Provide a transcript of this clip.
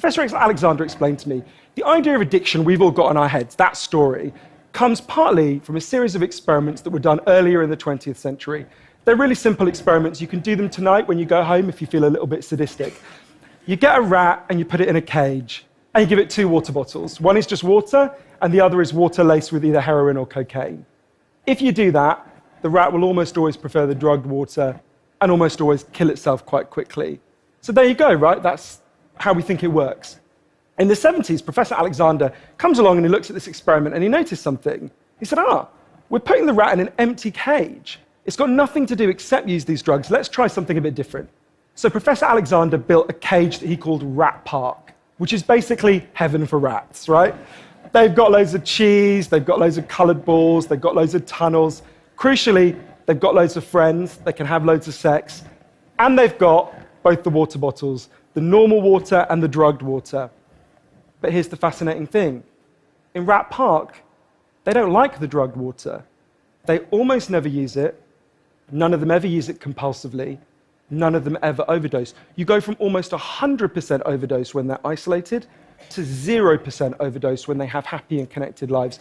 Professor Alexander explained to me, the idea of addiction we've all got in our heads, that story, comes partly from a series of experiments that were done earlier in the 20th century. They're really simple experiments. You can do them tonight when you go home if you feel a little bit sadistic. You get a rat and you put it in a cage, and you give it 2 water bottles. One is just water, and the other is water laced with either heroin or cocaine. If you do that, the rat will almost always prefer the drugged water and almost always kill itself quite quickly. So there you go, right? That's how we think it works. In the 70s, Professor Alexander comes along and he looks at this experiment and he noticed something. He said, we're putting the rat in an empty cage. It's got nothing to do except use these drugs. Let's try something a bit different. So Professor Alexander built a cage that he called Rat Park, which is basically heaven for rats, right? They've got loads of cheese, they've got loads of colored balls, they've got loads of tunnels. Crucially, they've got loads of friends, they can have loads of sex, and they've got both the water bottles, the normal water and the drugged water. But here's the fascinating thing. In Rat Park, they don't like the drugged water. They almost never use it. None of them ever use it compulsively. None of them ever overdose. You go from almost 100% overdose when they're isolated to 0% overdose when they have happy and connected lives.